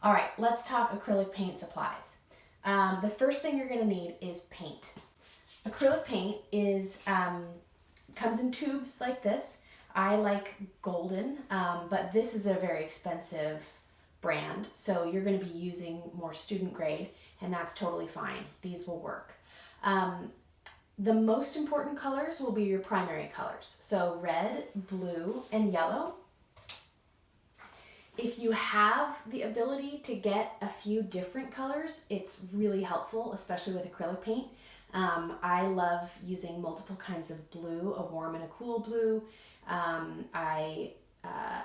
All right, let's talk acrylic paint supplies. The first thing you're gonna need is paint. Acrylic paint comes in tubes like this. I like golden, but this is a very expensive brand, so you're going to be using more student grade, and that's totally fine. These will work. The most important colors will be your primary colors, so red, blue, and yellow. If you have the ability to get a few different colors, it's really helpful, especially with acrylic paint. I love using multiple kinds of blue, a warm and a cool blue. I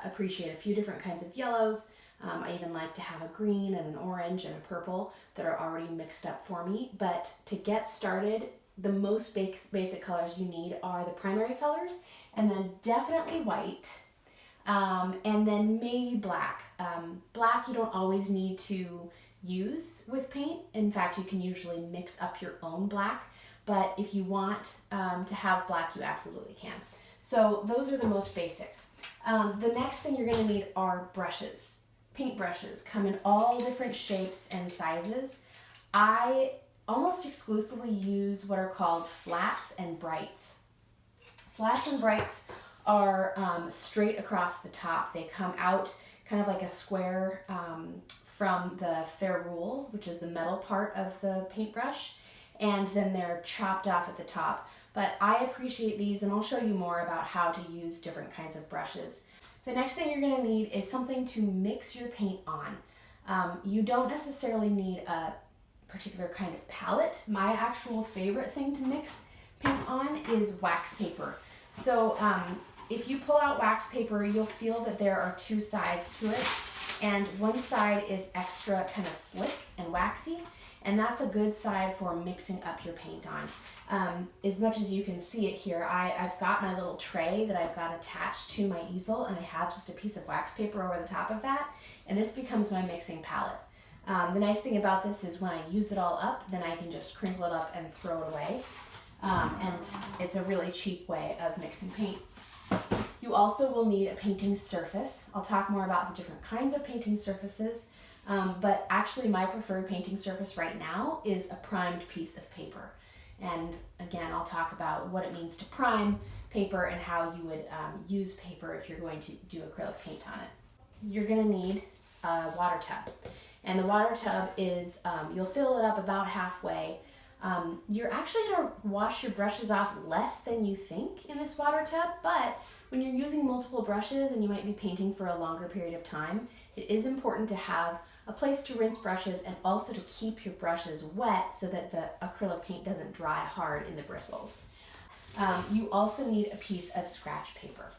appreciate a few different kinds of yellows. I even like to have a green and an orange and a purple that are already mixed up for me. But to get started, the most basic colors you need are the primary colors, and then definitely white, and then maybe black. Black you don't always need to use with paint. In fact, you can usually mix up your own black, but if you want to have black, you absolutely can. So those are the most basics. The next thing you're going to need are brushes. Paint brushes come in all different shapes and sizes. I almost exclusively use what are called flats and brights. Flats and brights are straight across the top. They come out kind of like a square from the ferrule, which is the metal part of the paintbrush, and then they're chopped off at the top. But I appreciate these, and I'll show you more about how to use different kinds of brushes. The next thing you're going to need is something to mix your paint on. You don't necessarily need a particular kind of palette. My actual favorite thing to mix paint on is wax paper. So if you pull out wax paper, you'll feel that there are two sides to it, and one side is extra kind of slick and waxy, and that's a good side for mixing up your paint on. As much as you can see it here, I've got my little tray that I've got attached to my easel, and I have just a piece of wax paper over the top of that, and this becomes my mixing palette. The nice thing about this is when I use it all up, then I can just crinkle it up and throw it away, and it's a really cheap way of mixing paint. You also will need a painting surface. I'll talk more about the different kinds of painting surfaces, but actually my preferred painting surface right now is a primed piece of paper. And again, I'll talk about what it means to prime paper and how you would use paper if you're going to do acrylic paint on it. You're going to need a water tub. And the water tub is, you'll fill it up about halfway. You're actually going to wash your brushes off less than you think in this water tub, but when you're using multiple brushes and you might be painting for a longer period of time, it is important to have a place to rinse brushes and also to keep your brushes wet so that the acrylic paint doesn't dry hard in the bristles. You also need a piece of scratch paper.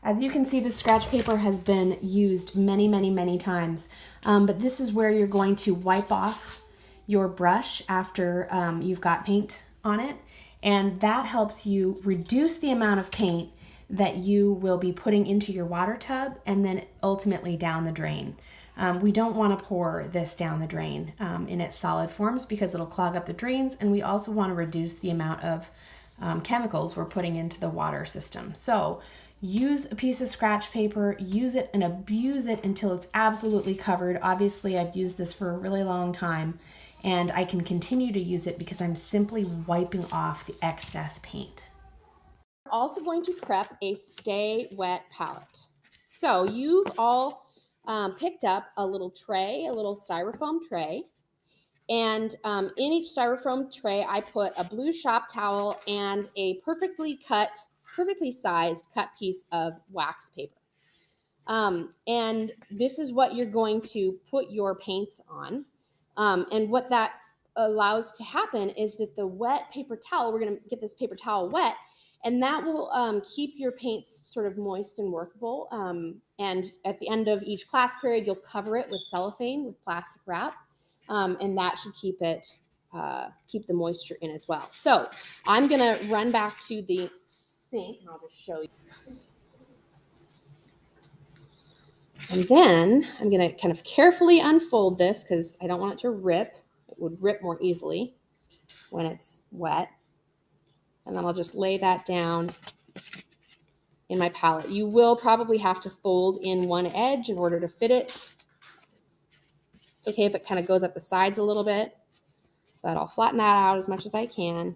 As you can see, the scratch paper has been used many times, but this is where you're going to wipe off your brush after you've got paint on it, and that helps you reduce the amount of paint that you will be putting into your water tub and then ultimately down the drain. We don't want to pour this down the drain in its solid forms because it'll clog up the drains, and we also want to reduce the amount of chemicals we're putting into the water system. So use a piece of scratch paper, use it and abuse it until it's absolutely covered. Obviously, I've used this for a really long time, and I can continue to use it because I'm simply wiping off the excess paint. We're also going to prep a Stay Wet palette. So you've all picked up a little tray, a little styrofoam tray, and in each styrofoam tray, I put a blue shop towel and a perfectly sized cut piece of wax paper. And this is what you're going to put your paints on. And what that allows to happen is that the wet paper towel, we're going to get this paper towel wet, and that will keep your paints sort of moist and workable. And at the end of each class period, you'll cover it with cellophane, with plastic wrap, and that should keep the moisture in as well. So I'm going to run back to the sink, and I'll just show you. And then I'm going to kind of carefully unfold this because I don't want it to rip. It would rip more easily when it's wet. And then I'll just lay that down in my palette. You will probably have to fold in one edge in order to fit it. It's okay if it kind of goes up the sides a little bit, but I'll flatten that out as much as I can.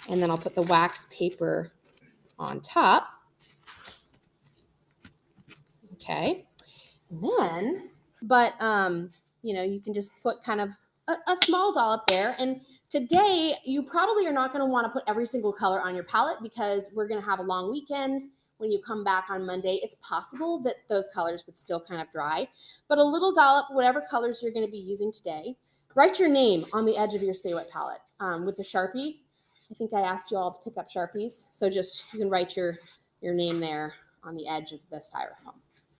And then I'll put the wax paper on top. Okay. And then, but, you know, you can just put kind of a small dollop there. And today, you probably are not going to want to put every single color on your palette because we're going to have a long weekend. When you come back on Monday, it's possible that those colors would still kind of dry. But a little dollop, whatever colors you're going to be using today. Write your name on the edge of your Stay Wet palette with the Sharpie. I think I asked you all to pick up Sharpies. So just, you can write your name there on the edge of the styrofoam.